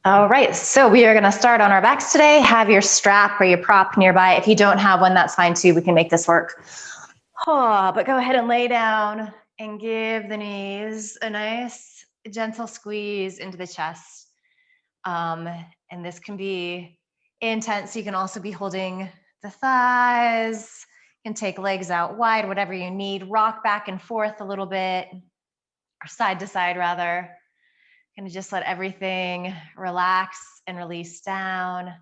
All right, so we are going to start on our backs today. Have your strap or your prop nearby. If you don't have one, that's fine too. We can make this work. Oh, but go ahead and lay down and give the knees a nice gentle squeeze into the chest. And this can be intense. You can also be holding the thighs. You can take legs out wide, whatever you need. Rock back and forth a little bit, or side to side rather. Gonna just let everything relax and release down.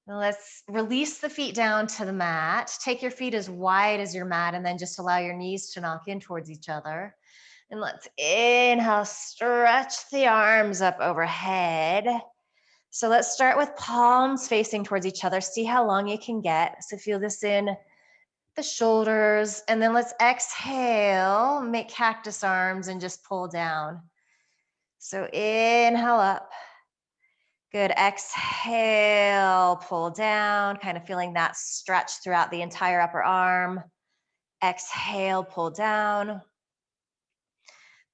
Let's release the feet down to the mat. Take your feet as wide as your mat and then just allow your knees to knock in towards each other. And let's inhale, stretch the arms up overhead. So let's start with palms facing towards each other. See how long you can get. So feel this in the shoulders. And then let's exhale, make cactus arms and just pull down. So inhale up. Good. Exhale, pull down, kind of feeling that stretch throughout the entire upper arm. Exhale, pull down.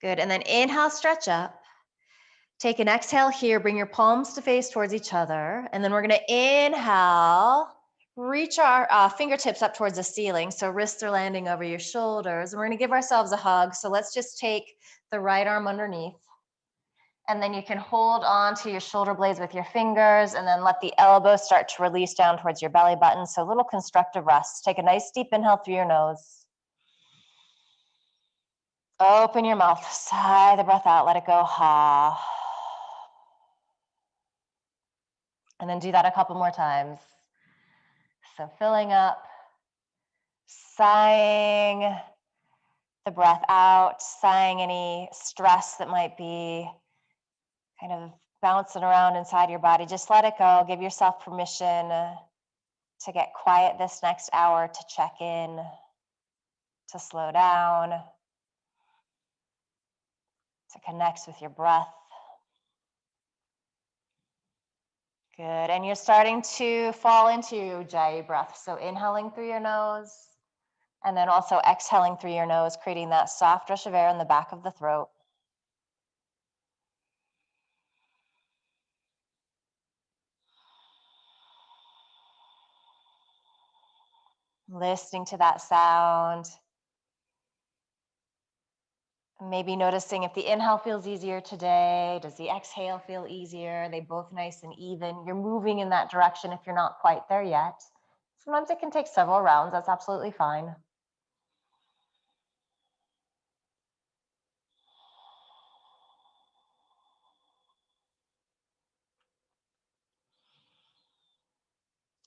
Good. And then inhale, stretch up. Take an exhale here. Bring your palms to face towards each other. And then we're going to inhale, reach our fingertips up towards the ceiling. So wrists are landing over your shoulders. And we're going to give ourselves a hug. So let's just take the right arm underneath. And then you can hold on to your shoulder blades with your fingers and then let the elbows start to release down towards your belly button. So a little constructive rest. Take a nice deep inhale through your nose. Open your mouth, sigh the breath out, let it go, ha. And then do that a couple more times. So filling up, sighing the breath out, sighing any stress that might be kind of bouncing around inside your body. Just let it go. Give yourself permission to get quiet this next hour, to check in, to slow down, to connect with your breath. Good. And you're starting to fall into your Ujjayi breath. So inhaling through your nose and then also exhaling through your nose, creating that soft rush of air in the back of the throat. Listening to that sound. Maybe noticing if the inhale feels easier today. Does the exhale feel easier? Are they both nice and even? You're moving in that direction if you're not quite there yet. Sometimes it can take several rounds. That's absolutely fine.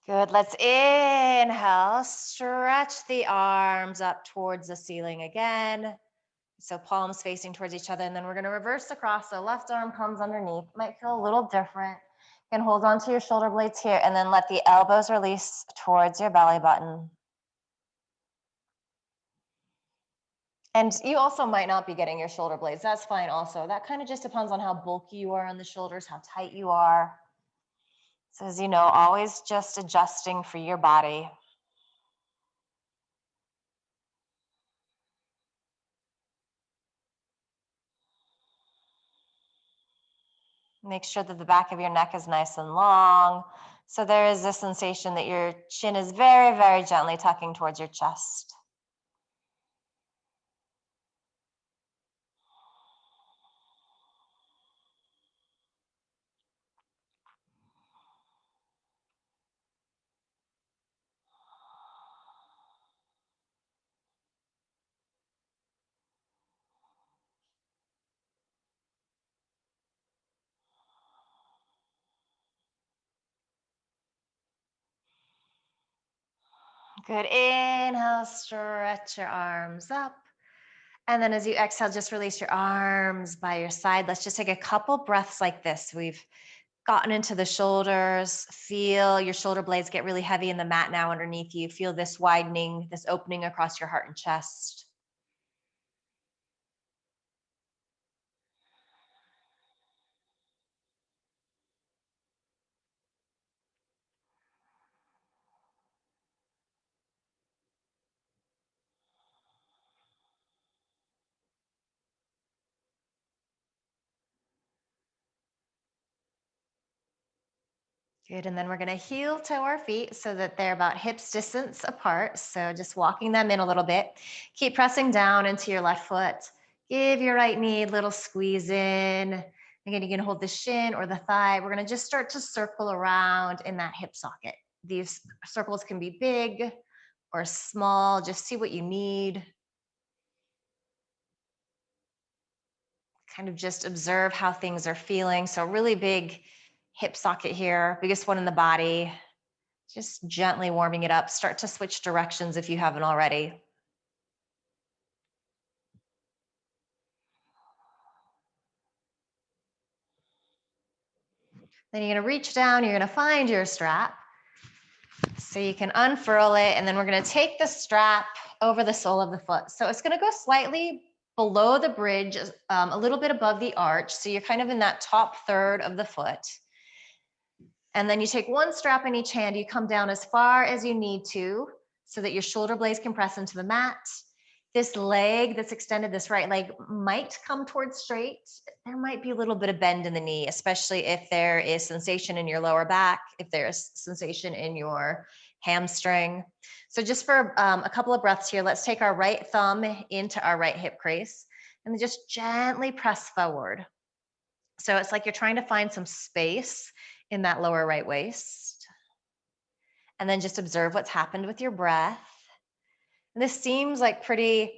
Good. Let's inhale, stretch the arms up towards the ceiling again. So palms facing towards each other. And then we're going to reverse across. So left arm comes underneath. Might feel a little different. You can hold on to your shoulder blades here and then let the elbows release towards your belly button. And you also might not be getting your shoulder blades. That's fine also. That kind of just depends on how bulky you are on the shoulders, how tight you are. So as you know, always just adjusting for your body. Make sure that the back of your neck is nice and long. So there is a sensation that your chin is very, very gently tucking towards your chest. Good. Inhale, stretch your arms up. And then as you exhale, just release your arms by your side. Let's just take a couple breaths like this. We've gotten into the shoulders. Feel your shoulder blades get really heavy in the mat now underneath you. Feel this widening, this opening across your heart and chest. Good, and then we're gonna heel toe our feet so that they're about hips distance apart. So just walking them in a little bit. Keep pressing down into your left foot. Give your right knee a little squeeze in. Again, you can hold the shin or the thigh. We're gonna just start to circle around in that hip socket. These circles can be big or small, just see what you need. Kind of just observe how things are feeling. So really big hip socket here, biggest one in the body. Just gently warming it up. Start to switch directions if you haven't already. Then you're gonna reach down, you're gonna find your strap. So you can unfurl it, and then we're gonna take the strap over the sole of the foot. So it's gonna go slightly below the bridge, a little bit above the arch. So you're kind of in that top third of the foot. And then you take one strap in each hand, you come down as far as you need to so that your shoulder blades can press into the mat. This leg that's extended, this right leg might come towards straight. There might be a little bit of bend in the knee, especially if there is sensation in your lower back, if there's sensation in your hamstring. So just for a couple of breaths here, let's take our right thumb into our right hip crease and then just gently press forward. So it's like you're trying to find some space in that lower right waist. And then just observe what's happened with your breath. And this seems like pretty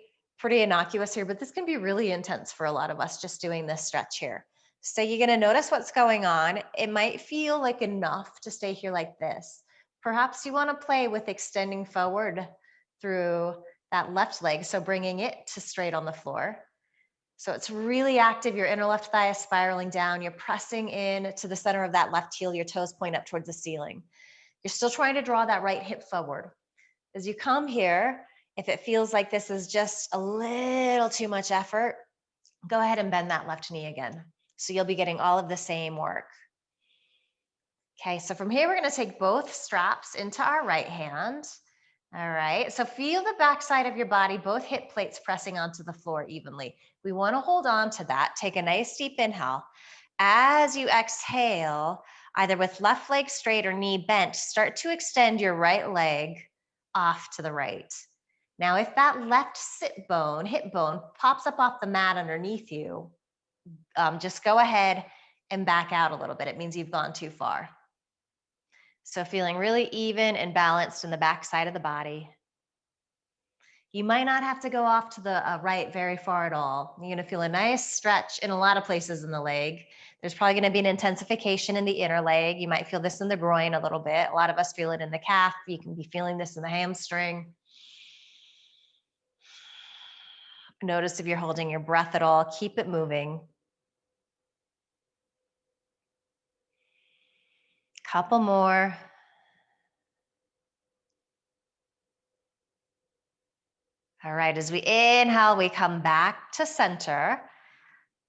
innocuous here, but this can be really intense for a lot of us just doing this stretch here. So you're going to notice what's going on. It might feel like enough to stay here like this. Perhaps you want to play with extending forward through that left leg, so bringing it to straight on the floor. So it's really active. Your inner left thigh is spiraling down. You're pressing in to the center of that left heel. Your toes point up towards the ceiling. You're still trying to draw that right hip forward. As you come here, if it feels like this is just a little too much effort, go ahead and bend that left knee again. So you'll be getting all of the same work. Okay, so from here, we're going to take both straps into our right hand. All right, so feel the back side of your body, both hip plates pressing onto the floor evenly. We want to hold on to that. Take a nice deep inhale. As you exhale, either with left leg straight or knee bent, start to extend your right leg off to the right. Now, if that left hip bone pops up off the mat underneath you, just go ahead and back out a little bit. It means you've gone too far. So feeling really even and balanced in the back side of the body. You might not have to go off to the right very far at all. You're going to feel a nice stretch in a lot of places in the leg. There's probably going to be an intensification in the inner leg. You might feel this in the groin a little bit. A lot of us feel it in the calf. You can be feeling this in the hamstring. Notice if you're holding your breath at all. Keep it moving. Couple more. All right, as we inhale, we come back to center.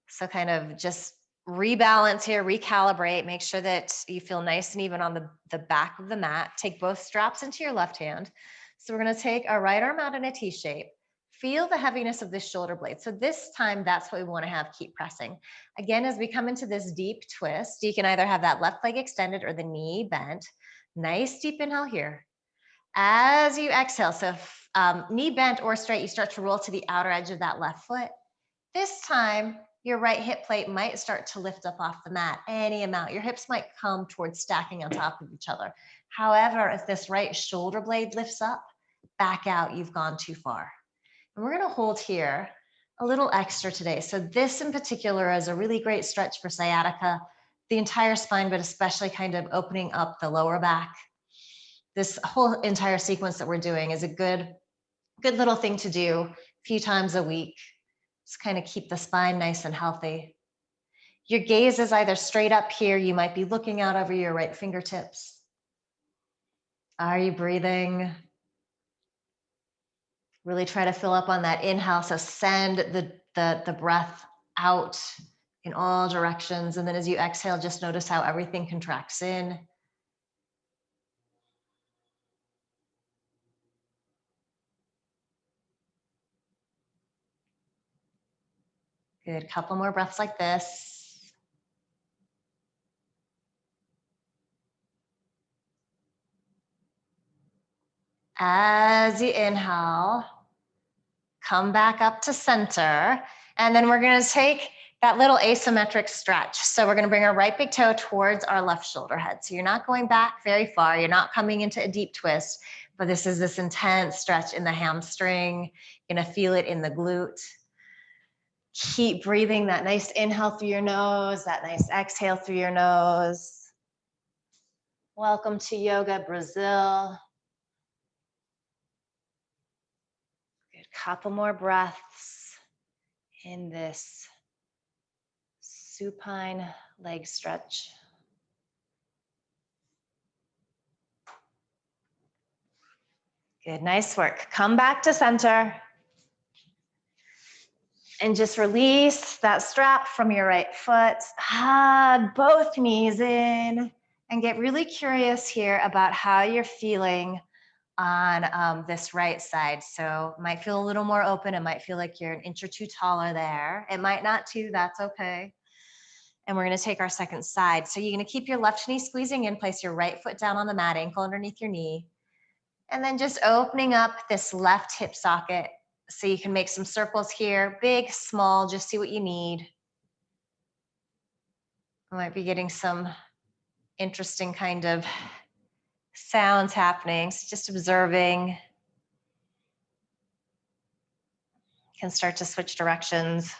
So kind of just rebalance here, recalibrate, make sure that you feel nice and even on the back of the mat. Take both straps into your left hand. So we're gonna take our right arm out in a T shape. Feel the heaviness of this shoulder blade. So this time, that's what we wanna have, keep pressing. Again, as we come into this deep twist, you can either have that left leg extended or the knee bent. Nice deep inhale here. As you exhale, so knee bent or straight, you start to roll to the outer edge of that left foot. This time, your right hip plate might start to lift up off the mat, any amount. Your hips might come towards stacking on top of each other. However, if this right shoulder blade lifts up, back out, you've gone too far. And we're gonna hold here a little extra today. So this in particular is a really great stretch for sciatica, the entire spine, but especially kind of opening up the lower back. This whole entire sequence that we're doing is a good little thing to do a few times a week. Just kind of keep the spine nice and healthy. Your gaze is either straight up here. You might be looking out over your right fingertips. Are you breathing? Really try to fill up on that inhale. So send the breath out in all directions. And then as you exhale, just notice how everything contracts in. Good, couple more breaths like this. As you inhale, come back up to center. And then we're gonna take that little asymmetric stretch. So we're gonna bring our right big toe towards our left shoulder head. So you're not going back very far. You're not coming into a deep twist, but this is this intense stretch in the hamstring. You're gonna feel it in the glute. Keep breathing that nice inhale through your nose, that nice exhale through your nose. Welcome to Yoga Brazil. Good, couple more breaths in this supine leg stretch. Good, nice work. Come back to center. And just release that strap from your right foot. Hug both knees in and get really curious here about how you're feeling on this right side. So it might feel a little more open. It might feel like you're an inch or two taller there. It might not too, that's okay. And we're gonna take our second side. So you're gonna keep your left knee squeezing in, place your right foot down on the mat, ankle underneath your knee. And then just opening up this left hip socket. So you can make some circles here, big, small, just see what you need. I might be getting some interesting kind of sounds happening. So just observing. You can start to switch directions.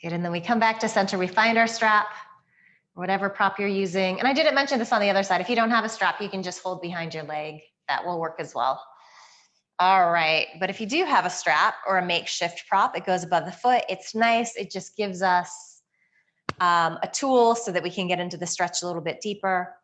Good, and then we come back to center. We find our strap, whatever prop you're using. And I didn't mention this on the other side. If you don't have a strap, you can just hold behind your leg. That will work as well. All right, but if you do have a strap or a makeshift prop, it goes above the foot. It's nice. It just gives us a tool so that we can get into the stretch a little bit deeper.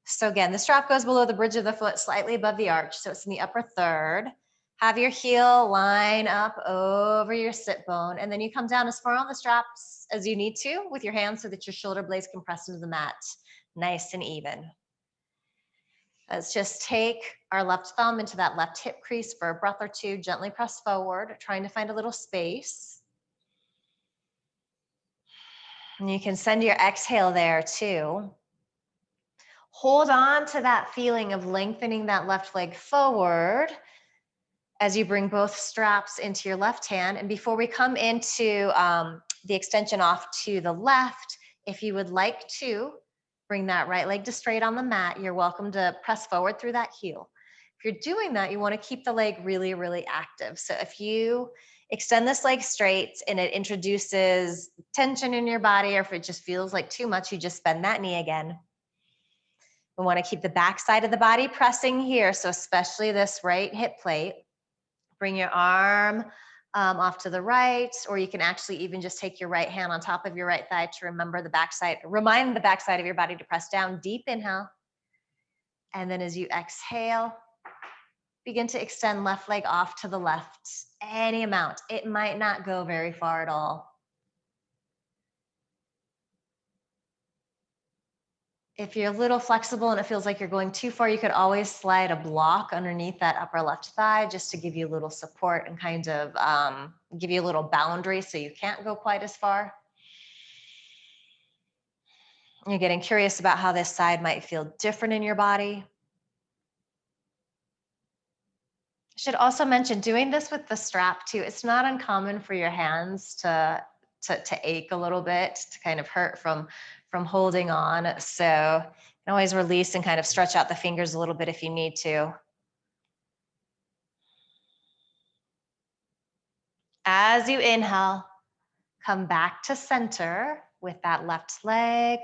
So again, the strap goes below the bridge of the foot, slightly above the arch. So it's in the upper third. Have your heel line up over your sit bone, and then you come down as far on the straps as you need to with your hands so that your shoulder blades can press into the mat nice and even. Let's just take our left thumb into that left hip crease for a breath or two, gently press forward, trying to find a little space. And you can send your exhale there too. Hold on to that feeling of lengthening that left leg forward as you bring both straps into your left hand. And before we come into the extension off to the left, if you would like to bring that right leg to straight on the mat, you're welcome to press forward through that heel. If you're doing that, you want to keep the leg really, really active. So if you extend this leg straight and it introduces tension in your body, or if it just feels like too much, you just bend that knee again. We want to keep the back side of the body pressing here. So especially this right hip plate. Bring your arm off to the right, or you can actually even just take your right hand on top of your right thigh to remember the backside, remind the backside of your body to press down. Deep inhale. And then as you exhale, begin to extend left leg off to the left, any amount. It might not go very far at all. If you're a little flexible and it feels like you're going too far, you could always slide a block underneath that upper left thigh just to give you a little support and kind of give you a little boundary so you can't go quite as far. You're getting curious about how this side might feel different in your body. I should also mention doing this with the strap too. It's not uncommon for your hands to ache a little bit, to kind of hurt from holding on. So you can always release and kind of stretch out the fingers a little bit if you need to. As you inhale, come back to center with that left leg.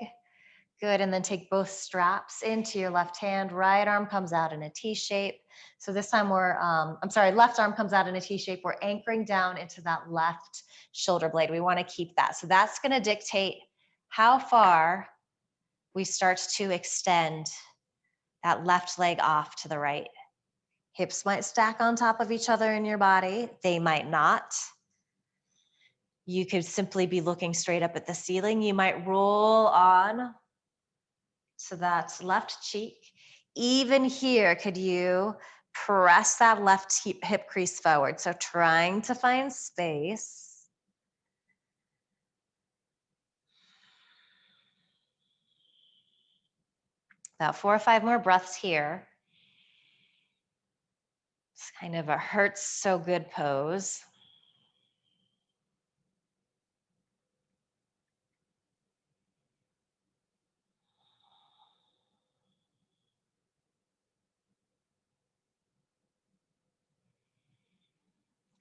Good, and then take both straps into your left hand. Right arm comes out in a T shape. So this time left arm comes out in a T shape. We're anchoring down into that left shoulder blade. We want to keep that. So that's going to dictate how far we start to extend that left leg off to the right. Hips might stack on top of each other in your body. They might not. You could simply be looking straight up at the ceiling. You might roll on to that left cheek. Even here, could you Press that left hip crease forward. So trying to find space. About 4 or 5 more breaths here. It's kind of a hurts so good pose.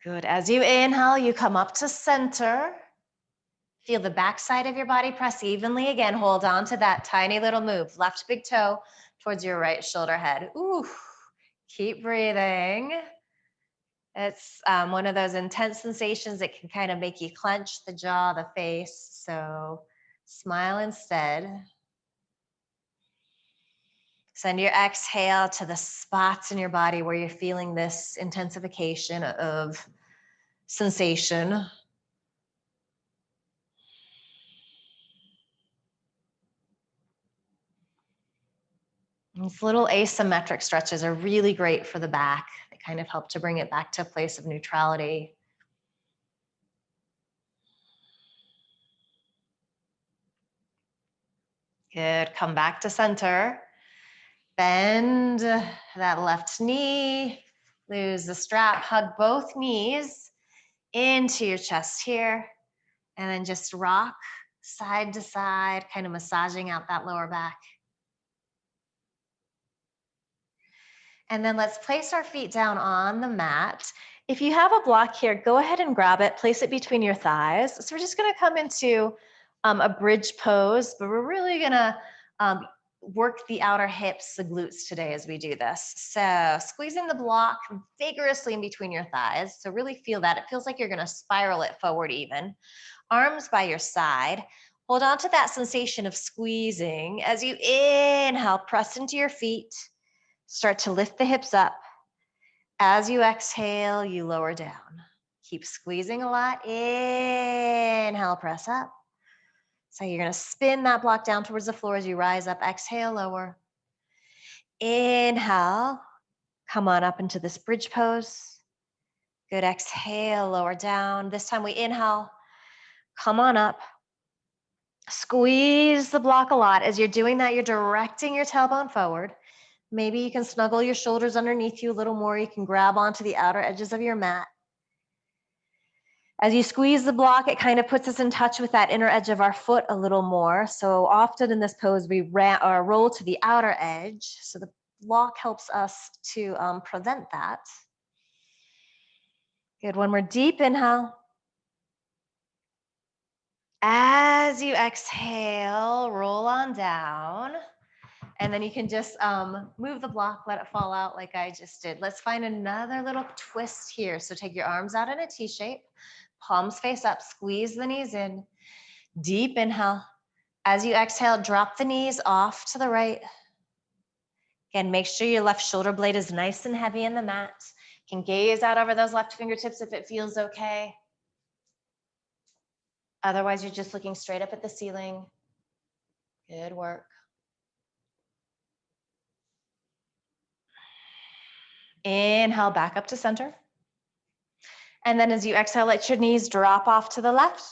Good. As you inhale, you come up to center. Feel the back side of your body press evenly. Again, hold on to that tiny little move. Left big toe towards your right shoulder head. Ooh, keep breathing. It's one of those intense sensations that can kind of make you clench the jaw, the face. So smile instead. Send your exhale to the spots in your body where you're feeling this intensification of sensation. These little asymmetric stretches are really great for the back. They kind of help to bring it back to a place of neutrality. Good. Come back to center. Bend that left knee. Lose the strap. Hug both knees into your chest here. And then just rock side to side, kind of massaging out that lower back. And then let's place our feet down on the mat. If you have a block here, go ahead and grab it, place it between your thighs. So we're just gonna come into a bridge pose, but we're really gonna work the outer hips, the glutes today as we do this. So squeezing the block vigorously in between your thighs. So really feel that. It feels like you're gonna spiral it forward even. Arms by your side. Hold on to that sensation of squeezing. As you inhale, press into your feet. Start to lift the hips up. As you exhale, you lower down. Keep squeezing a lot. Inhale, press up. So you're going to spin that block down towards the floor as you rise up. Exhale, lower. Inhale, come on up into this bridge pose. Good. Exhale, lower down. This time we inhale, come on up. Squeeze the block a lot. As you're doing that, you're directing your tailbone forward. Maybe you can snuggle your shoulders underneath you a little more. You can grab onto the outer edges of your mat. As you squeeze the block, it kind of puts us in touch with that inner edge of our foot a little more. So often in this pose, we roll to the outer edge. So the block helps us to prevent that. Good. One more deep inhale. As you exhale, roll on down. And then you can just move the block, let it fall out like I just did. Let's find another little twist here. So take your arms out in a T shape, palms face up, squeeze the knees in. Deep inhale. As you exhale, drop the knees off to the right. Again, make sure your left shoulder blade is nice and heavy in the mat. You can gaze out over those left fingertips if it feels okay. Otherwise, you're just looking straight up at the ceiling. Good work. Inhale, back up to center. And then as you exhale, let your knees drop off to the left.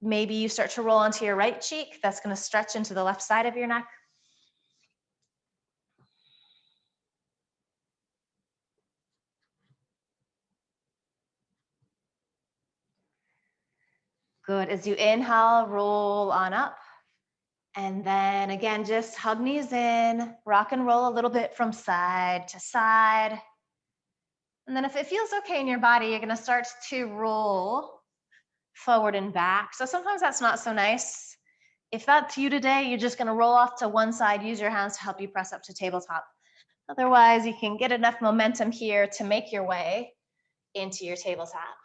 Maybe you start to roll onto your right cheek. That's going to stretch into the left side of your neck. Good. As you inhale, roll on up. And then again, just hug knees in, rock and roll a little bit from side to side. And then if it feels okay in your body, you're going to start to roll forward and back. So sometimes that's not so nice. If that's you today, you're just going to roll off to one side, use your hands to help you press up to tabletop. Otherwise, you can get enough momentum here to make your way into your tabletop.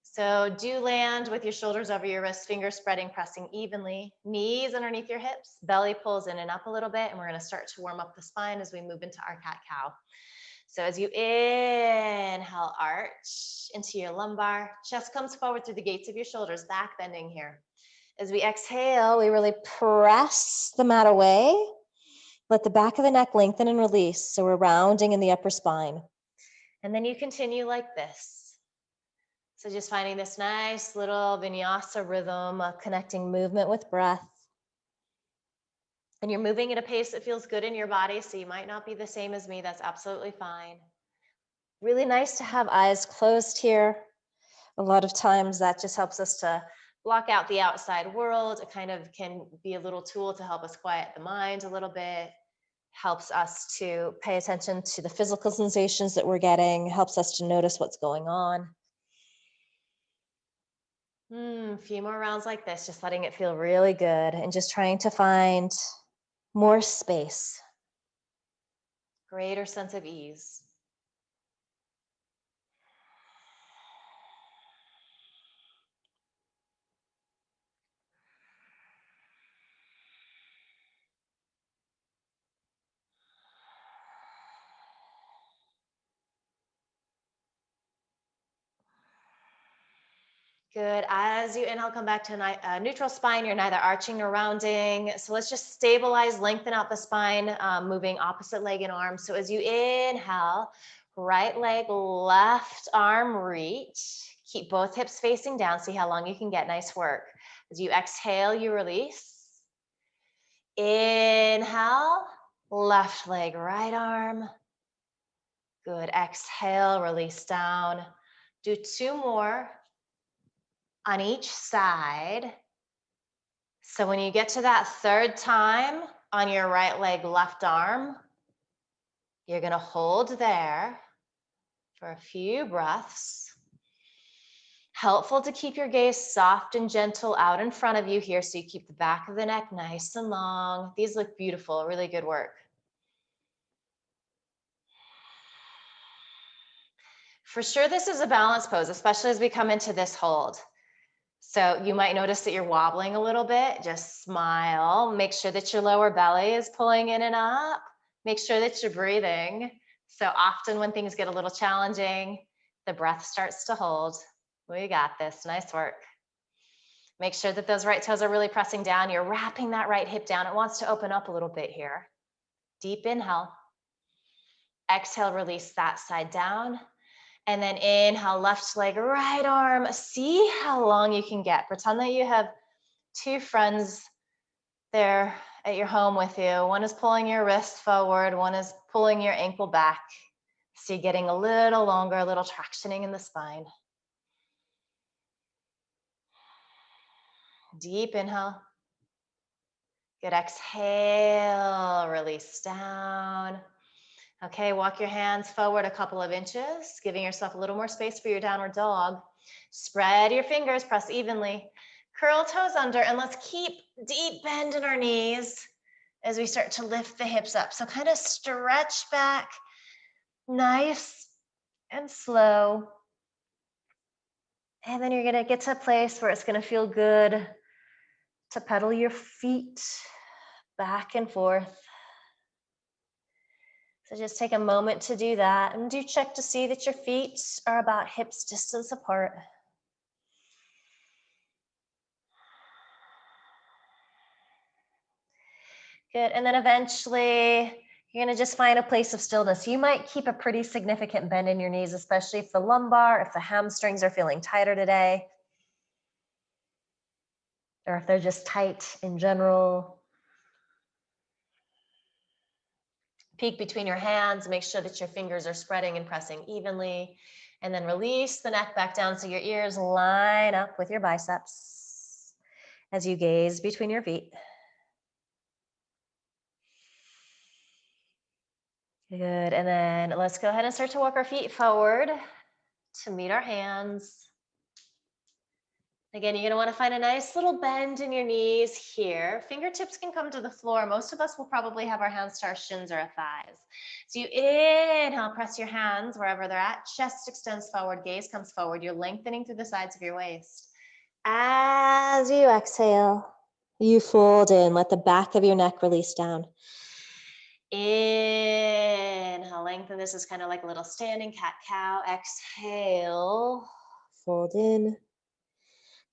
So do land with your shoulders over your wrists, fingers spreading, pressing evenly, knees underneath your hips, belly pulls in and up a little bit, and we're going to start to warm up the spine as we move into our cat-cow. So as you inhale, arch into your lumbar, chest comes forward through the gates of your shoulders, back bending here. As we exhale, we really press the mat away. Let the back of the neck lengthen and release. So we're rounding in the upper spine. And then you continue like this. So just finding this nice little vinyasa rhythm of connecting movement with breath. And you're moving at a pace that feels good in your body, so you might not be the same as me. That's absolutely fine. Really nice to have eyes closed here. A lot of times that just helps us to block out the outside world. It kind of can be a little tool to help us quiet the mind a little bit. Helps us to pay attention to the physical sensations that we're getting. Helps us to notice what's going on. A few more rounds like this, just letting it feel really good and just trying to find more space, greater sense of ease. Good. As you inhale, come back to a neutral spine. You're neither arching nor rounding. So let's just stabilize, lengthen out the spine, moving opposite leg and arm. So as you inhale, right leg, left arm, reach. Keep both hips facing down. See how long you can get. Nice work. As you exhale, you release. Inhale, left leg, right arm. Good. Exhale, release down. Do 2 more on each side. So when you get to that 3rd time on your right leg, left arm, you're going to hold there for a few breaths. Helpful to keep your gaze soft and gentle out in front of you here so you keep the back of the neck nice and long. These look beautiful. Really good work. For sure, this is a balance pose, especially as we come into this hold. So you might notice that you're wobbling a little bit. Just smile. Make sure that your lower belly is pulling in and up. Make sure that you're breathing. So often when things get a little challenging, the breath starts to hold. We got this. Nice work. Make sure that those right toes are really pressing down. You're wrapping that right hip down. It wants to open up a little bit here. Deep inhale. Exhale, release that side down. And then inhale, left leg, right arm. See how long you can get. Pretend that you have 2 friends there at your home with you. One is pulling your wrist forward, one is pulling your ankle back. So you're getting a little longer, a little tractioning in the spine. Deep inhale. Good. Exhale, release down. Okay, walk your hands forward a couple of inches, giving yourself a little more space for your downward dog. Spread your fingers, press evenly. Curl toes under, and let's keep deep bend in our knees as we start to lift the hips up. So kind of stretch back, nice and slow. And then you're gonna get to a place where it's gonna feel good to pedal your feet back and forth. So just take a moment to do that, and do check to see that your feet are about hips distance apart. Good, and then eventually you're gonna just find a place of stillness. You might keep a pretty significant bend in your knees, especially if the lumbar, if the hamstrings are feeling tighter today, or if they're just tight in general. Peek between your hands, make sure that your fingers are spreading and pressing evenly, and then release the neck back down so your ears line up with your biceps as you gaze between your feet. Good, and then let's go ahead and start to walk our feet forward to meet our hands. Again, you're gonna wanna find a nice little bend in your knees here. Fingertips can come to the floor. Most of us will probably have our hands to our shins or our thighs. So you inhale, press your hands wherever they're at. Chest extends forward, gaze comes forward. You're lengthening through the sides of your waist. As you exhale, you fold in. Let the back of your neck release down. Inhale, lengthen. This is kind of like a little standing cat-cow. Exhale, fold in.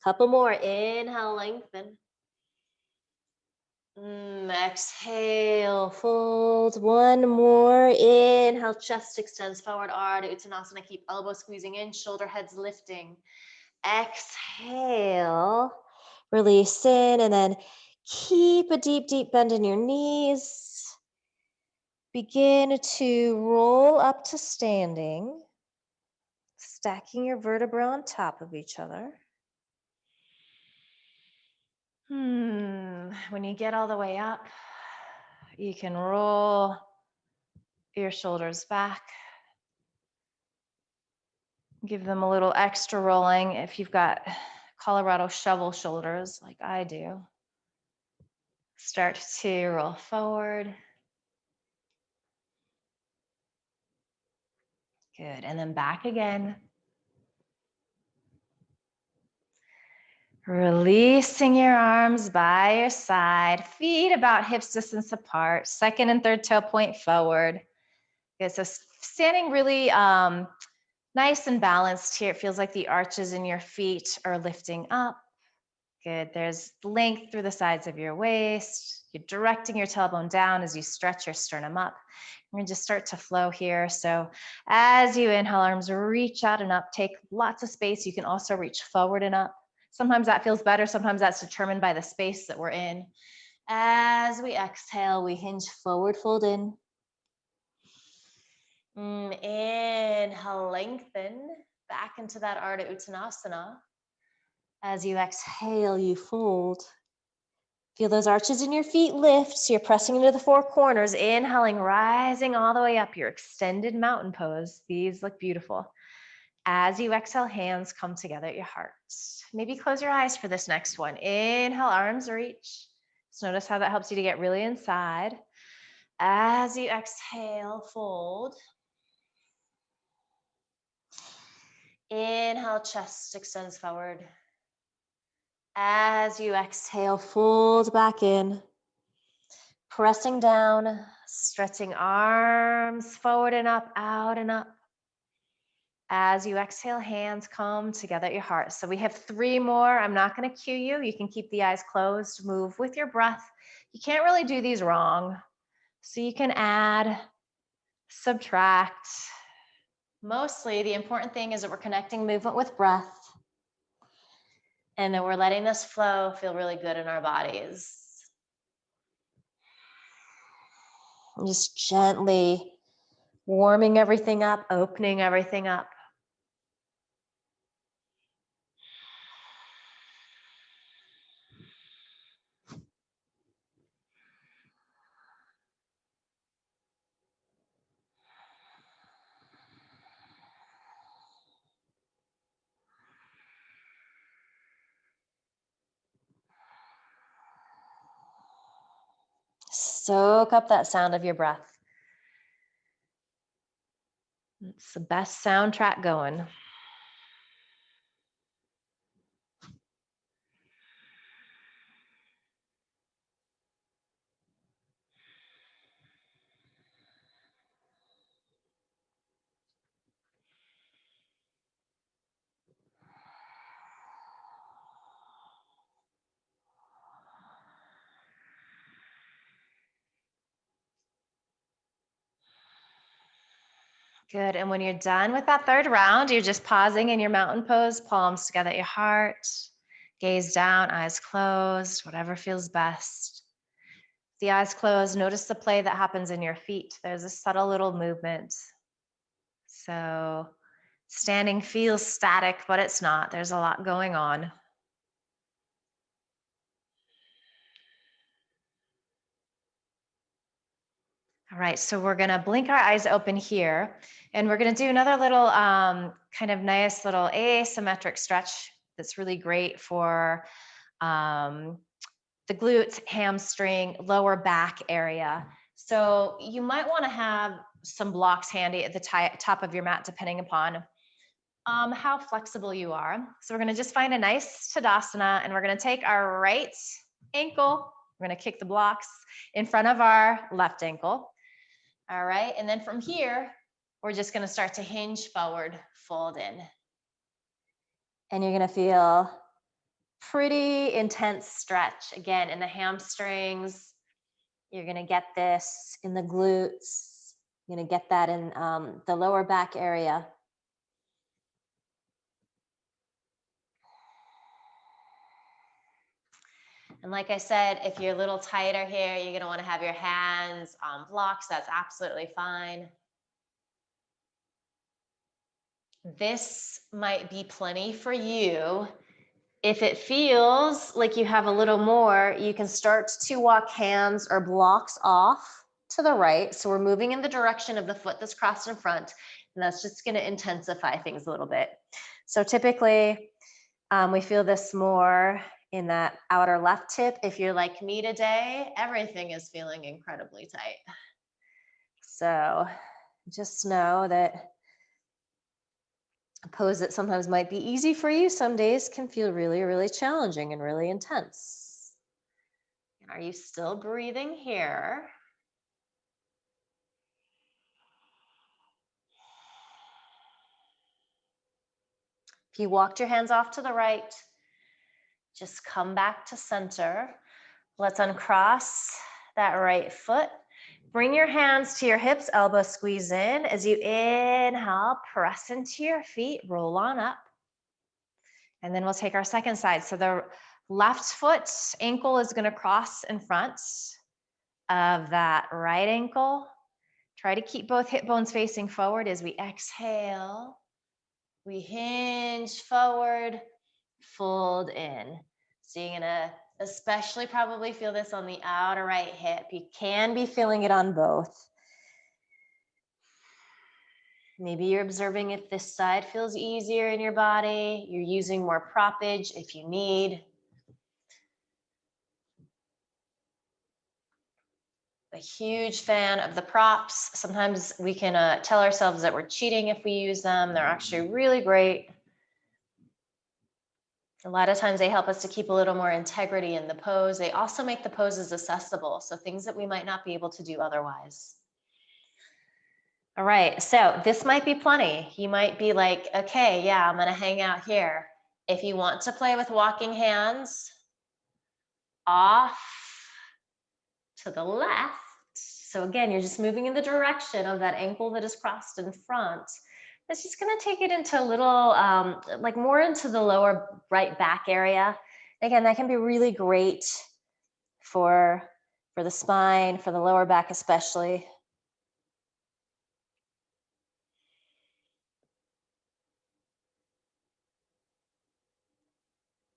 Couple more. Inhale, lengthen. Exhale, fold. One more. Inhale, chest extends forward, Ardha Uttanasana. Keep elbows squeezing in, shoulder heads lifting. Exhale, release in, and then keep a deep, deep bend in your knees. Begin to roll up to standing, stacking your vertebrae on top of each other. When you get all the way up, you can roll your shoulders back. Give them a little extra rolling if you've got Colorado shovel shoulders like I do. Start to roll forward. Good, and then back again. Releasing your arms by your side, feet about hips distance apart, second and third toe point forward. Good, so standing really nice and balanced here. It feels like the arches in your feet are lifting up. Good, there's length through the sides of your waist. You're directing your tailbone down as you stretch your sternum up. We're gonna just start to flow here. So as you inhale, arms reach out and up, take lots of space. You can also reach forward and up. Sometimes that feels better. Sometimes that's determined by the space that we're in. As we exhale, we hinge forward, fold in. Inhale, lengthen back into that Ardha Uttanasana. As you exhale, you fold. Feel those arches in your feet lift, so you're pressing into the four corners. Inhaling, rising all the way up, your extended mountain pose. These look beautiful. As you exhale, hands come together at your heart. Maybe close your eyes for this next one. Inhale, arms reach. Just notice how that helps you to get really inside. As you exhale, fold. Inhale, chest extends forward. As you exhale, fold back in. Pressing down, stretching arms forward and up, out and up. As you exhale, hands come together at your heart. So we have three more. I'm not going to cue you. You can keep the eyes closed, move with your breath. You can't really do these wrong. So you can add, subtract. Mostly the important thing is that we're connecting movement with breath and that we're letting this flow feel really good in our bodies. And just gently warming everything up, opening everything up. Soak up that sound of your breath. It's the best soundtrack going. Good, and when you're done with that third round, you're just pausing in your mountain pose, palms together at your heart, gaze down, eyes closed, whatever feels best. The eyes closed, notice the play that happens in your feet. There's a subtle little movement. So standing feels static, but it's not. There's a lot going on. All right, so we're gonna blink our eyes open here, and we're gonna do another little kind of nice little asymmetric stretch that's really great for the glutes, hamstring, lower back area. So you might wanna have some blocks handy at the top of your mat, depending upon how flexible you are. So we're gonna just find a nice Tadasana, and we're gonna take our right ankle, we're gonna kick the blocks in front of our left ankle. All right, and then from here, we're just gonna start to hinge forward, fold in. And you're gonna feel pretty intense stretch, again, in the hamstrings, You're going to get this in the glutes. You're going to get that in the lower back area. And like I said, if you're a little tighter here, you're going to want to have your hands on blocks. That's absolutely fine. This might be plenty for you. If it feels like you have a little more, you can start to walk hands or blocks off to the right. So we're moving in the direction of the foot that's crossed in front, and that's just going to intensify things a little bit. So typically, we feel this more in that outer left hip. If you're like me today, everything is feeling incredibly tight. So just know that a pose that sometimes might be easy for you, some days can feel really, really challenging and really intense. And are you still breathing here? If you walked your hands off to the right, just come back to center. Let's uncross that right foot. Bring your hands to your hips, elbow squeeze in. As you inhale, press into your feet, roll on up. And then we'll take our second side. So the left foot ankle is going to cross in front of that right ankle. Try to keep both hip bones facing forward as we exhale. We hinge forward, fold in. So you're going to especially probably feel this on the outer right hip. You can be feeling it on both. Maybe you're observing if this side feels easier in your body. You're using more proppage if you need. A huge fan of the props. Sometimes we can tell ourselves that we're cheating if we use them. They're actually really great. A lot of times they help us to keep a little more integrity in the pose. They also make the poses accessible, so things that we might not be able to do otherwise. All right, so this might be plenty. You might be like, okay, yeah, I'm gonna hang out here. If you want to play with walking hands, off to the left. So again, you're just moving in the direction of that ankle that is crossed in front. It's just gonna take it into a little, like more into the lower right back area. Again, that can be really great for the spine, for the lower back especially.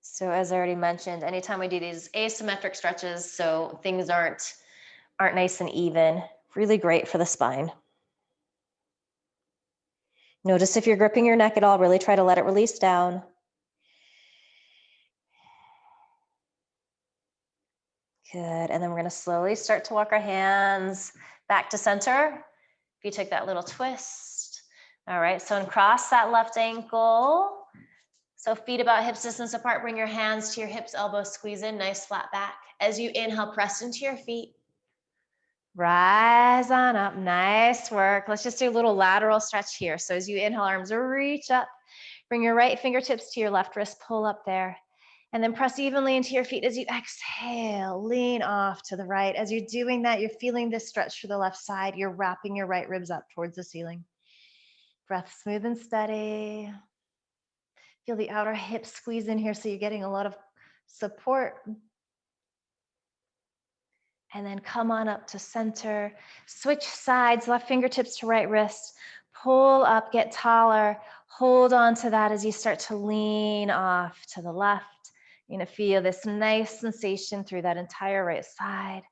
So as I already mentioned, anytime we do these asymmetric stretches, so things aren't nice and even, really great for the spine. Notice if you're gripping your neck at all, really try to let it release down. Good, and then we're gonna slowly start to walk our hands back to center. If you take that little twist. All right, so uncross that left ankle. So feet about hips distance apart, bring your hands to your hips, elbows squeeze in, nice flat back. As you inhale, press into your feet. Rise on up, nice work. Let's just do a little lateral stretch here. So as you inhale, arms reach up, bring your right fingertips to your left wrist, pull up there. And then press evenly into your feet as you exhale, lean off to the right. As you're doing that, you're feeling this stretch through the left side. You're wrapping your right ribs up towards the ceiling. Breath smooth and steady. Feel the outer hips squeeze in here so you're getting a lot of support. And then come on up to center. Switch sides, left fingertips to right wrist. Pull up, get taller. Hold on to that as you start to lean off to the left. You're gonna feel this nice sensation through that entire right side.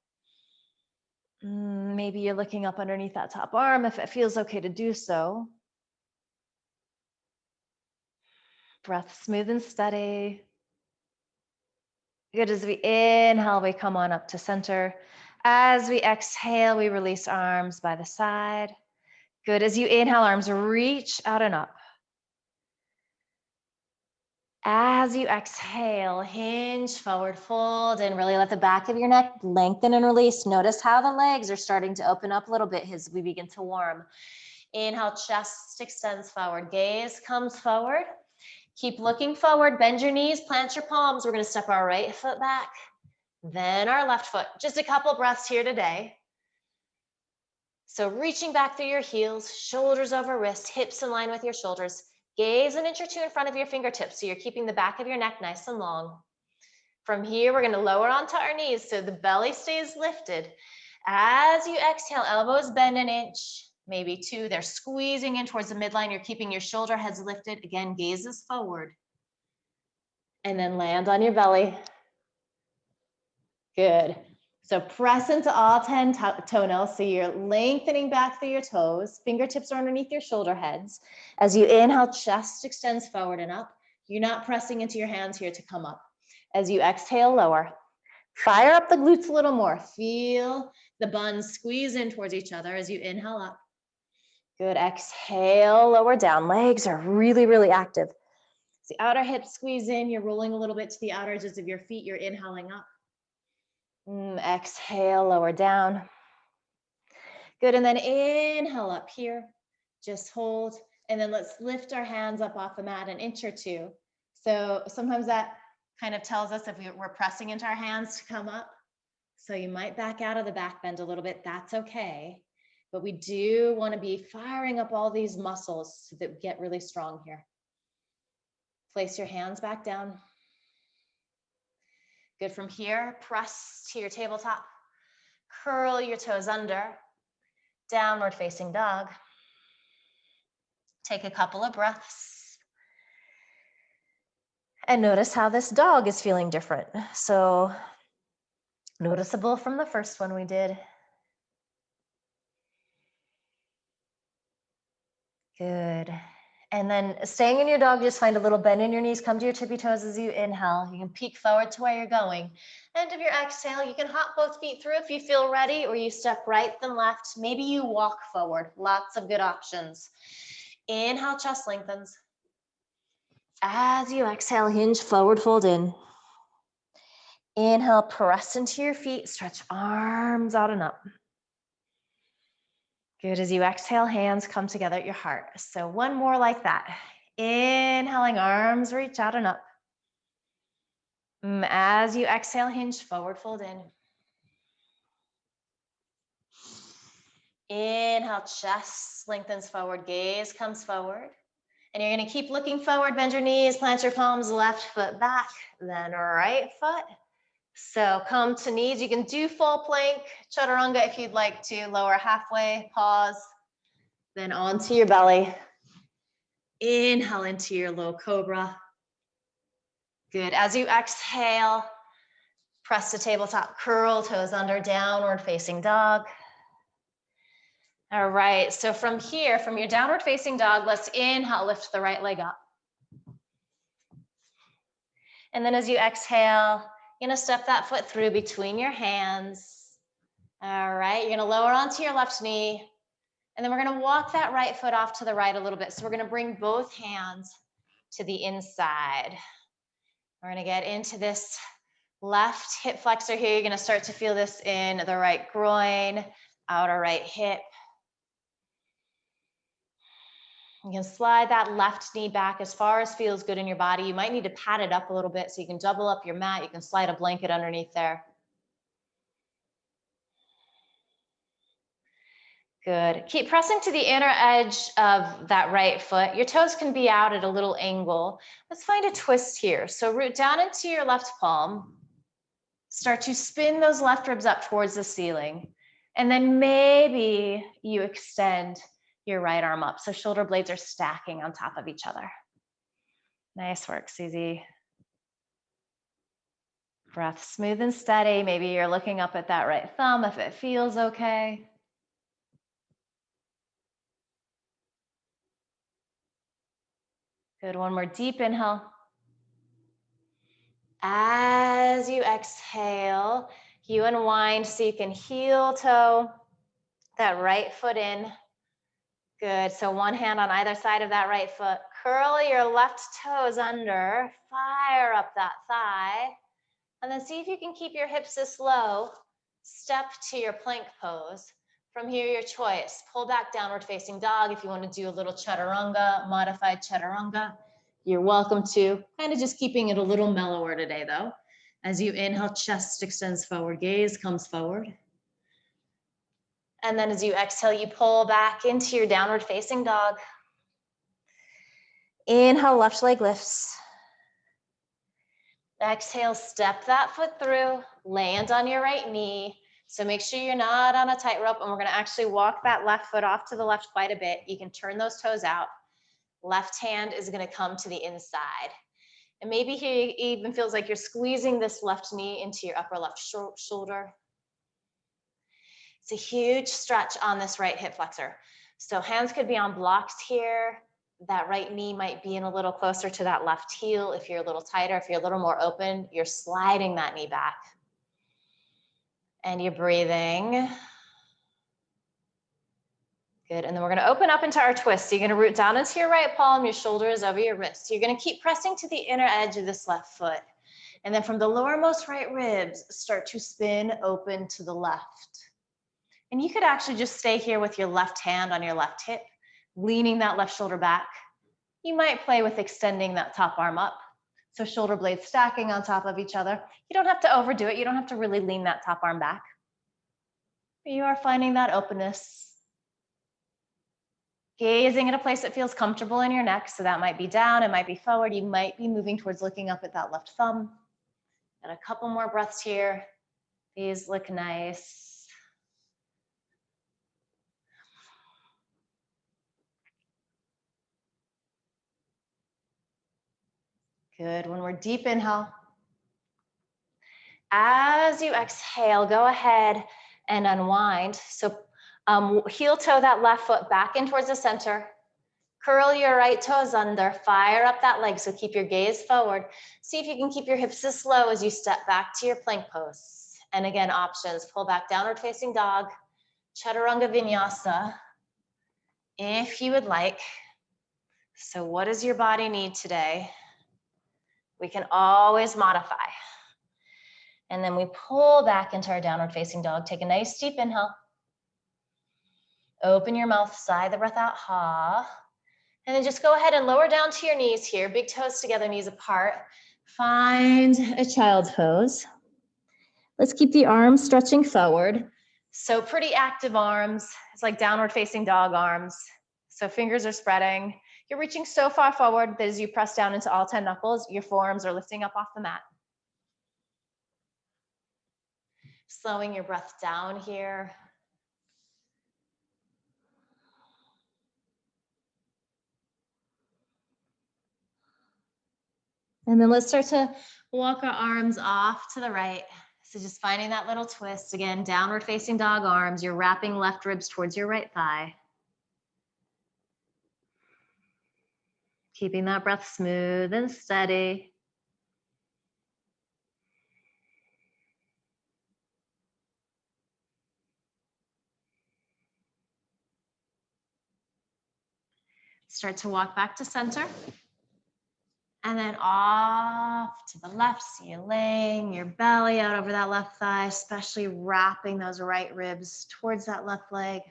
Maybe you're looking up underneath that top arm if it feels okay to do so. Breath smooth and steady. Good. As we inhale, we come on up to center. As we exhale, we release arms by the side. Good. As you inhale, arms reach out and up. As you exhale, hinge forward, fold, and really let the back of your neck lengthen and release. Notice how the legs are starting to open up a little bit as we begin to warm. Inhale, chest extends forward, gaze comes forward. Keep looking forward, bend your knees, plant your palms. We're gonna step our right foot back, Then our left foot. Just a couple breaths here today. So reaching back through your heels, shoulders over wrists, hips in line with your shoulders. Gaze an inch or two in front of your fingertips so you're keeping the back of your neck nice and long. From here, we're going to lower onto our knees so the belly stays lifted. As you exhale, elbows bend an inch, maybe two. They're squeezing in towards the midline. You're keeping your shoulder heads lifted. Again, gazes forward. And then land on your belly. Good. So press into all 10 toenails. So you're lengthening back through your toes. Fingertips are underneath your shoulder heads. As you inhale, chest extends forward and up. You're not pressing into your hands here to come up. As you exhale, lower. Fire up the glutes a little more. Feel the buns squeeze in towards each other as you inhale up. Good. Exhale, lower down. Legs are really, really active. So the outer hips squeeze in. You're rolling a little bit to the outer edges of your feet. You're inhaling up. Exhale, lower down. Good, and then inhale up here. Just hold, and then let's lift our hands up off the mat an inch or two. So sometimes that kind of tells us if we're pressing into our hands to come up. So you might back out of the back bend a little bit. That's okay. But we do want to be firing up all these muscles so that we get really strong here. Place your hands back down. Good. From here, press to your tabletop. Curl your toes under. Downward facing dog. Take a couple of breaths. And notice how this dog is feeling different. So noticeable from the first one we did. Good. And then staying in your dog, just find a little bend in your knees. Come to your tippy toes as you inhale. You can peek forward to where you're going. End of your exhale, you can hop both feet through if you feel ready, or you step right then left. Maybe you walk forward. Lots of good options. Inhale, chest lengthens. As you exhale, hinge forward, fold in. Inhale, press into your feet, stretch arms out and up. Good. As you exhale, hands come together at your heart. So one more like that. Inhaling, arms reach out and up. As you exhale, hinge forward, fold in. Inhale, chest lengthens forward, gaze comes forward. And you're going to keep looking forward, bend your knees, plant your palms, left foot back, then right foot. So come to knees. You can do full plank, chaturanga if you'd like to. Lower halfway, pause, then onto your belly. Inhale into your low cobra. Good. As you exhale, press the tabletop, curl toes under, downward facing dog. All right, so from here, from your downward facing dog, let's inhale, lift the right leg up. And then as you exhale, you're gonna step that foot through between your hands. All right, you're gonna lower onto your left knee, and then we're gonna walk that right foot off to the right a little bit. So we're gonna bring both hands to the inside. We're gonna get into this left hip flexor here. You're gonna start to feel this in the right groin, outer right hip. You can slide that left knee back as far as feels good in your body. You might need to pat it up a little bit so you can double up your mat. You can slide a blanket underneath there. Good. Keep pressing to the inner edge of that right foot. Your toes can be out at a little angle. Let's find a twist here. So root down into your left palm. Start to spin those left ribs up towards the ceiling. And then maybe you extend your right arm up. So shoulder blades are stacking on top of each other. Nice work, Susie. Breath smooth and steady. Maybe you're looking up at that right thumb if it feels okay. Good, one more deep inhale. As you exhale, you unwind so you can heel toe that right foot in. Good, so one hand on either side of that right foot. Curl your left toes under, fire up that thigh, and then see if you can keep your hips this low. Step to your plank pose. From here, your choice. Pull back, downward facing dog. If you want to do a little chaturanga, modified chaturanga, you're welcome to. Kind of just keeping it a little mellower today though. As you inhale, chest extends forward, gaze comes forward. And then as you exhale, you pull back into your downward facing dog. Inhale, left leg lifts. Exhale, step that foot through, land on your right knee. So make sure you're not on a tightrope, and we're gonna actually walk that left foot off to the left quite a bit. You can turn those toes out. Left hand is gonna come to the inside. And maybe here it even feels like you're squeezing this left knee into your upper left shoulder. It's a huge stretch on this right hip flexor. So hands could be on blocks here. That right knee might be in a little closer to that left heel. If you're a little tighter, if you're a little more open, you're sliding that knee back. And you're breathing. Good, and then we're gonna open up into our twist. So you're gonna root down into your right palm, your shoulder is over your wrist. So you're gonna keep pressing to the inner edge of this left foot. And then from the lowermost right ribs, start to spin open to the left. And you could actually just stay here with your left hand on your left hip, leaning that left shoulder back. You might play with extending that top arm up. So shoulder blades stacking on top of each other. You don't have to overdo it. You don't have to really lean that top arm back. But you are finding that openness. Gazing at a place that feels comfortable in your neck. So that might be down, it might be forward. You might be moving towards looking up at that left thumb. And a couple more breaths here. These look nice. Good. One more deep inhale. As you exhale, go ahead and unwind. So heel toe that left foot back in towards the center. Curl your right toes under, fire up that leg. So keep your gaze forward. See if you can keep your hips as low as you step back to your plank pose. And again, options, pull back, downward facing dog, chaturanga vinyasa, if you would like. So what does your body need today? We can always modify. And then we pull back into our downward facing dog. Take a nice deep inhale. Open your mouth, sigh the breath out, ha. And then just go ahead and lower down to your knees here. Big toes together, knees apart. Find a child's pose. Let's keep the arms stretching forward. So pretty active arms. It's like downward facing dog arms. So fingers are spreading. You're reaching so far forward that as you press down into all 10 knuckles, your forearms are lifting up off the mat. Slowing your breath down here. And then let's start to walk our arms off to the right. So just finding that little twist. Again, downward facing dog arms. You're wrapping left ribs towards your right thigh. Keeping that breath smooth and steady. Start to walk back to center. And then off to the left, so you're laying your belly out over that left thigh, especially wrapping those right ribs towards that left leg.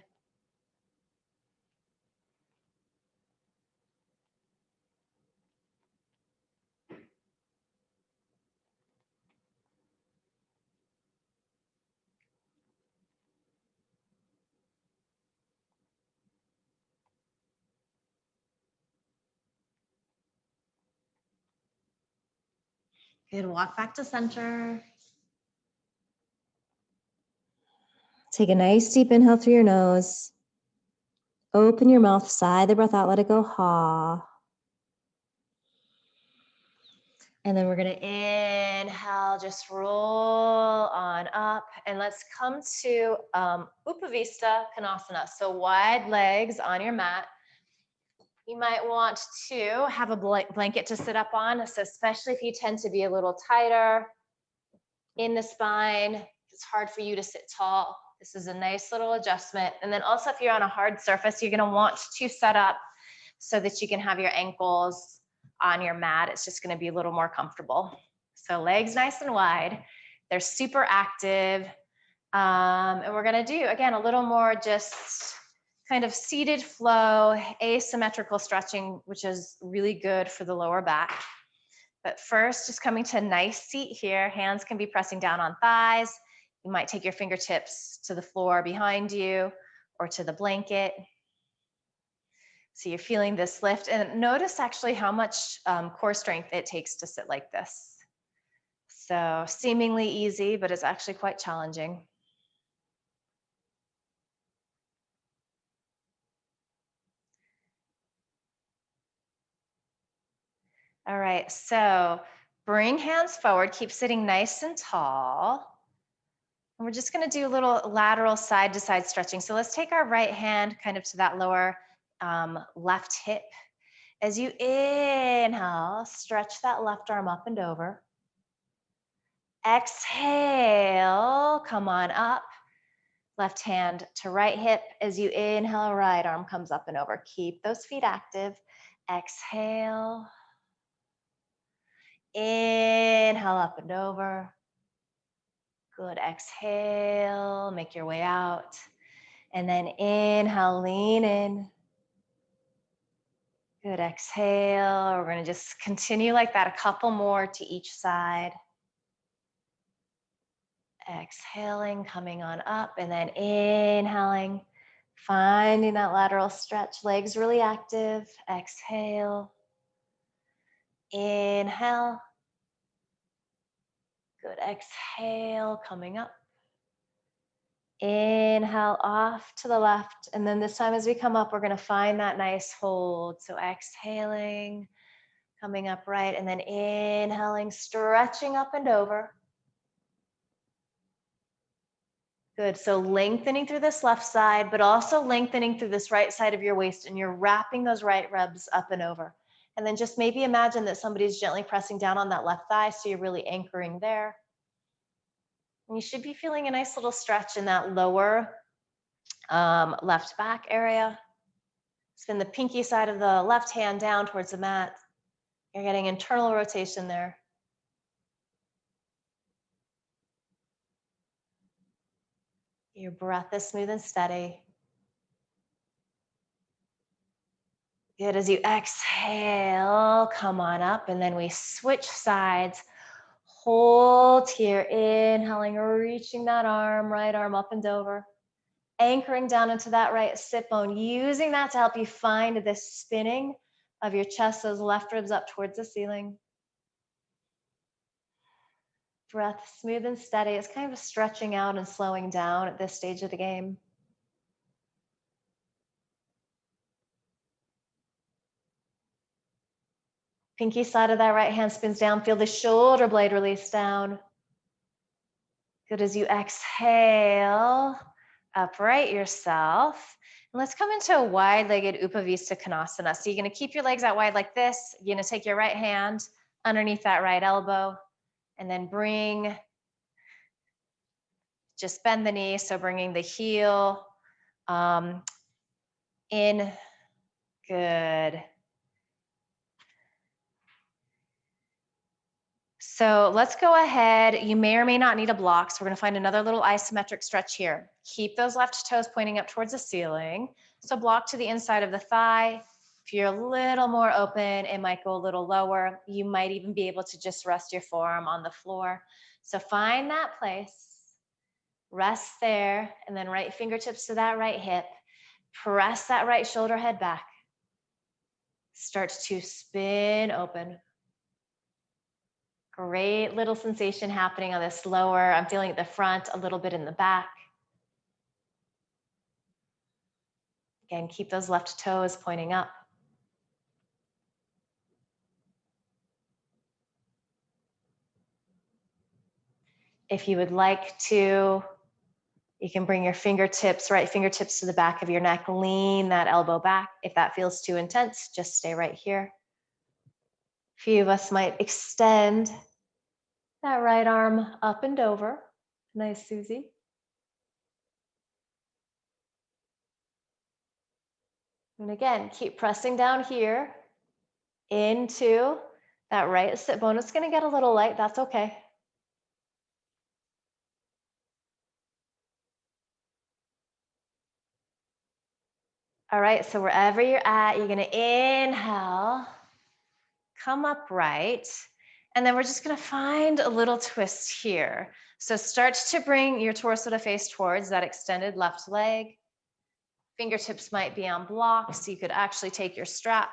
Good, walk back to center. Take a nice deep inhale through your nose. Open your mouth, sigh the breath out, let it go, ha. And then we're gonna inhale, just roll on up. And let's come to Upavista Konasana. So wide legs on your mat. You might want to have a blanket to sit up on. So especially if you tend to be a little tighter in the spine, it's hard for you to sit tall. This is a nice little adjustment. And then also if you're on a hard surface, you're gonna want to set up so that you can have your ankles on your mat. It's just gonna be a little more comfortable. So legs nice and wide. They're super active. And we're gonna do, again, a little more just kind of seated flow, asymmetrical stretching, which is really good for the lower back. But first, just coming to a nice seat here. Hands can be pressing down on thighs. You might take your fingertips to the floor behind you or to the blanket. So you're feeling this lift, and notice actually how much core strength it takes to sit like this. So seemingly easy, but it's actually quite challenging. All right, so bring hands forward, keep sitting nice and tall. And we're just gonna do a little lateral side to side stretching. So let's take our right hand kind of to that lower left hip. As you inhale, stretch that left arm up and over. Exhale, come on up. Left hand to right hip. As you inhale, right arm comes up and over. Keep those feet active. Exhale. Inhale up and over. Good. Exhale. Make your way out. And then inhale, lean in. Good. Exhale. We're going to just continue like that. A couple more to each side. Exhaling, coming on up, and then inhaling, finding that lateral stretch, legs really active. Exhale, inhale. Good. Exhale, coming up. Inhale off to the left. And then this time as we come up, we're going to find that nice hold. So exhaling, coming up right, and then inhaling, stretching up and over. Good. So lengthening through this left side, but also lengthening through this right side of your waist, and you're wrapping those right ribs up and over. And then just maybe imagine that somebody's gently pressing down on that left thigh, so you're really anchoring there. And you should be feeling a nice little stretch in that lower left back area. Spin the pinky side of the left hand down towards the mat. You're getting internal rotation there. Your breath is smooth and steady. Good. As you exhale, come on up, and then we switch sides. Hold here, inhaling, reaching that arm, right arm up and over. Anchoring down into that right sit bone, using that to help you find this spinning of your chest, those left ribs up towards the ceiling. Breath smooth and steady. It's kind of stretching out and slowing down at this stage of the game. Pinky side of that right hand spins down. Feel the shoulder blade release down. Good. As you exhale, upright yourself. And let's come into a wide-legged Upavista Konasana. So you're going to keep your legs out wide like this. You're going to take your right hand underneath that right elbow, and then just bend the knee. So bringing the heel in. Good. So let's go ahead. You may or may not need a block. So we're going to find another little isometric stretch here. Keep those left toes pointing up towards the ceiling. So block to the inside of the thigh. If you're a little more open, it might go a little lower. You might even be able to just rest your forearm on the floor. So find that place. Rest there. And then right fingertips to that right hip. Press that right shoulder head back. Start to spin open. Great little sensation happening on this lower. I'm feeling at the front, a little bit in the back. Again, keep those left toes pointing up. If you would like to, you can bring your fingertips, right fingertips to the back of your neck, lean that elbow back. If that feels too intense, just stay right here. A few of us might extend that right arm up and over. Nice, Susie. And again, keep pressing down here into that right sit bone. It's going to get a little light. That's okay. All right, so wherever you're at, you're going to inhale, come upright. And then we're just gonna find a little twist here. So start to bring your torso to face towards that extended left leg. Fingertips might be on blocks. You could actually take your strap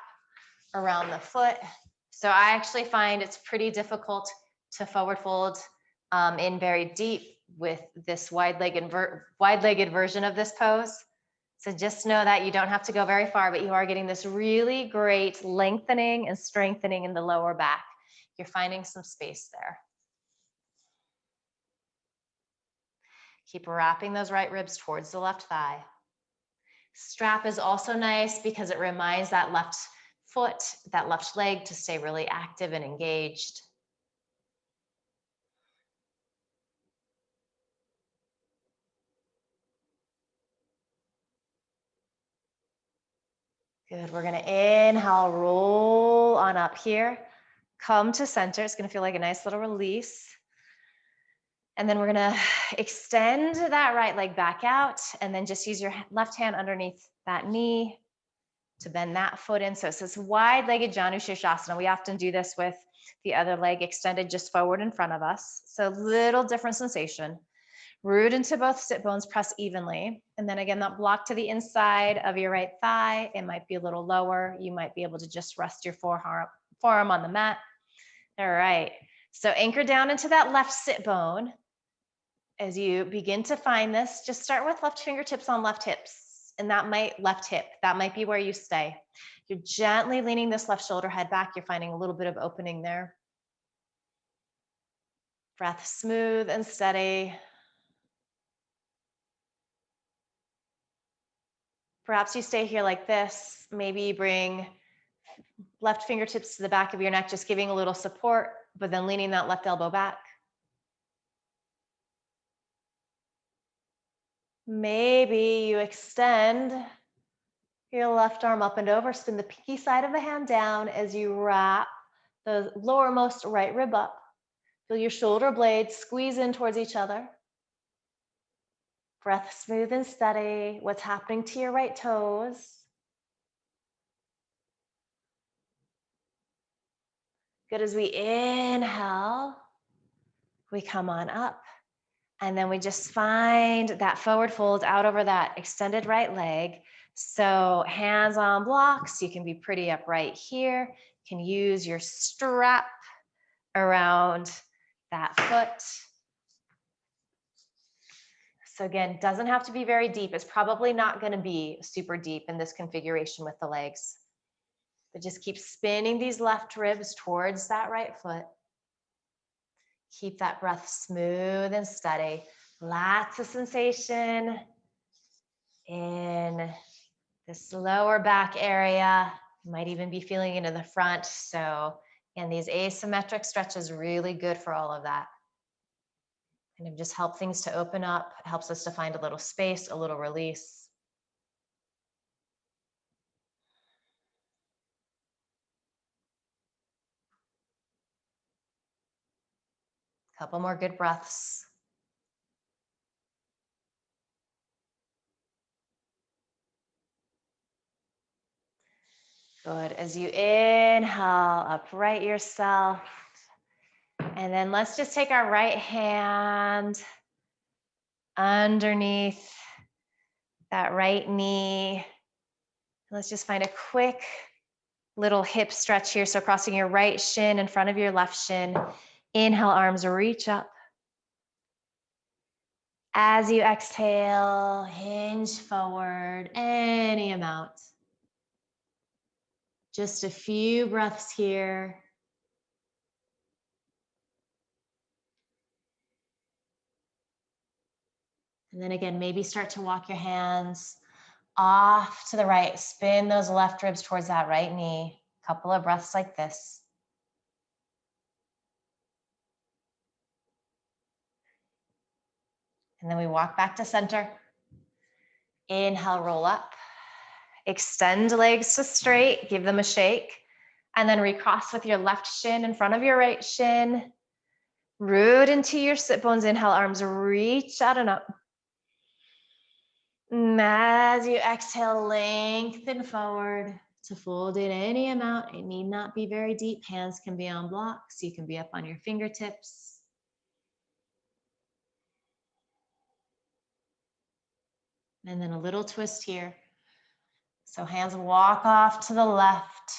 around the foot. So I actually find it's pretty difficult to forward fold in very deep with this wide-legged version of this pose. So just know that you don't have to go very far, but you are getting this really great lengthening and strengthening in the lower back. You're finding some space there. Keep wrapping those right ribs towards the left thigh. Strap is also nice because it reminds that left foot, that left leg to stay really active and engaged. Good, we're gonna inhale, roll on up here. Come to center, it's gonna feel like a nice little release. And then we're gonna extend that right leg back out and then just use your left hand underneath that knee to bend that foot in. So it's this wide-legged Janu Shirshasana. We often do this with the other leg extended just forward in front of us. So little different sensation. Root into both sit bones, press evenly. And then again, that block to the inside of your right thigh. It might be a little lower. You might be able to just rest your forearm on the mat. All right. So anchor down into that left sit bone. As you begin to find this, just start with left fingertips on left hips. And that might be where you stay. You're gently leaning this left shoulder head back. You're finding a little bit of opening there. Breath smooth and steady. Perhaps you stay here like this. Maybe you bring left fingertips to the back of your neck, just giving a little support, but then leaning that left elbow back. Maybe you extend your left arm up and over, spin the pinky side of the hand down as you wrap the lowermost right rib up. Feel your shoulder blades squeeze in towards each other. Breath smooth and steady. What's happening to your right toes? Good. As we inhale, we come on up. And then we just find that forward fold out over that extended right leg. So hands on blocks, you can be pretty upright here. You can use your strap around that foot. So again, doesn't have to be very deep. It's probably not going to be super deep in this configuration with the legs. But just keep spinning these left ribs towards that right foot. Keep that breath smooth and steady. Lots of sensation in this lower back area. You might even be feeling it in the front. So again, these asymmetric stretches really good for all of that. And it just helps things to open up. It helps us to find a little space, a little release. Couple more good breaths. Good. As you inhale, upright yourself. And then let's just take our right hand underneath that right knee. Let's just find a quick little hip stretch here. So crossing your right shin in front of your left shin. Inhale, arms reach up. As you exhale, hinge forward any amount. Just a few breaths here. And then again, maybe start to walk your hands off to the right. Spin those left ribs towards that right knee. Couple of breaths like this. And then we walk back to center. Inhale, roll up. Extend legs to straight, give them a shake. And then recross with your left shin in front of your right shin. Root into your sit bones. Inhale, arms reach out and up. And as you exhale, lengthen forward to fold in any amount. It need not be very deep. Hands can be on blocks. You can be up on your fingertips. And then a little twist here. So hands walk off to the left,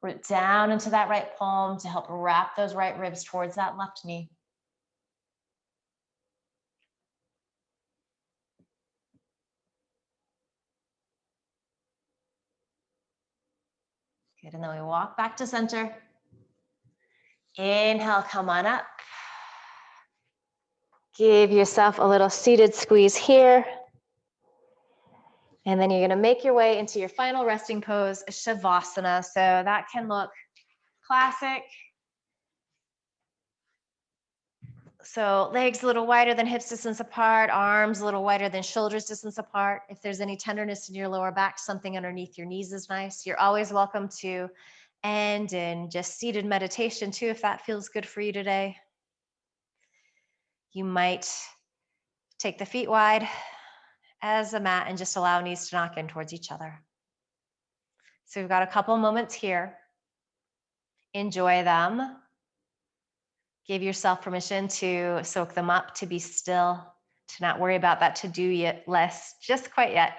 root down into that right palm to help wrap those right ribs towards that left knee. Good, and then we walk back to center. Inhale, come on up. Give yourself a little seated squeeze here. And then you're gonna make your way into your final resting pose, Shavasana. So that can look classic. So legs a little wider than hips distance apart, arms a little wider than shoulders distance apart. If there's any tenderness in your lower back, something underneath your knees is nice. You're always welcome to end in just seated meditation too, if that feels good for you today. You might take the feet wide as a mat and just allow knees to knock in towards each other. So we've got a couple moments here. Enjoy them. Give yourself permission to soak them up, to be still, to not worry about that to-do list just quite yet.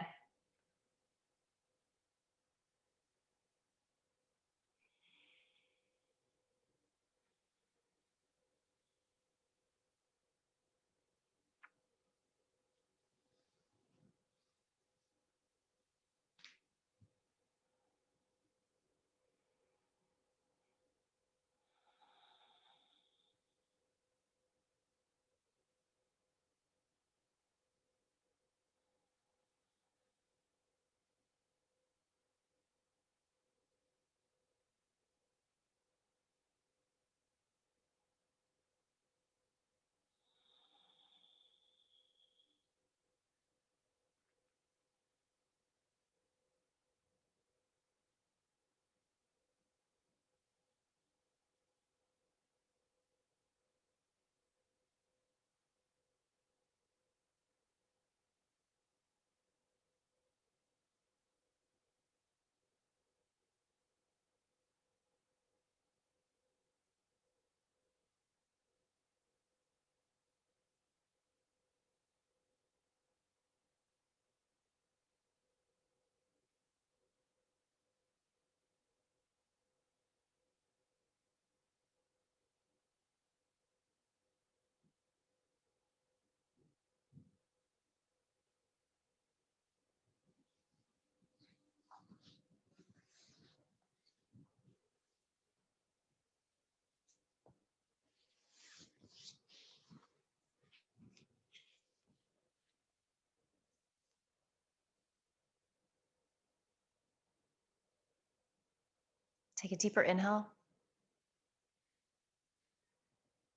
Take a deeper inhale.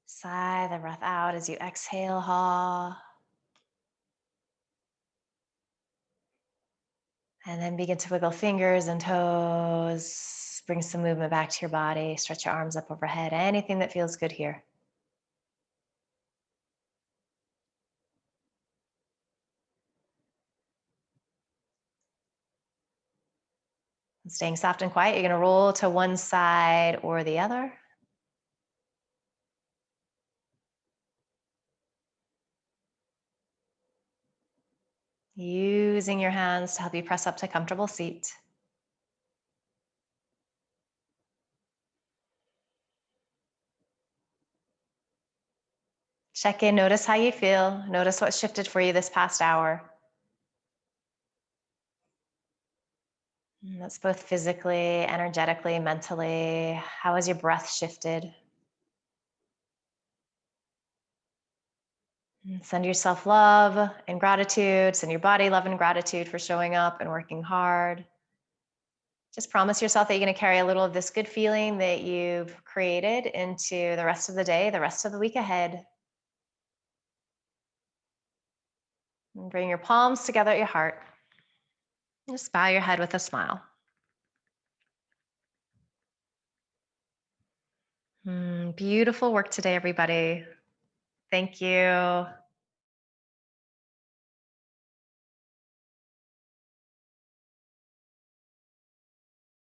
Sigh the breath out as you exhale. Ha. And then begin to wiggle fingers and toes. Bring some movement back to your body. Stretch your arms up overhead. Anything that feels good here. And staying soft and quiet, you're going to roll to one side or the other. Using your hands to help you press up to a comfortable seat. Check in, notice how you feel. Notice what shifted for you this past hour. And that's both physically, energetically, mentally. How has your breath shifted? And send yourself love and gratitude. Send your body love and gratitude for showing up and working hard. Just promise yourself that you're going to carry a little of this good feeling that you've created into the rest of the day, the rest of the week ahead. And bring your palms together at your heart. Just bow your head with a smile. Beautiful work today, everybody. Thank you.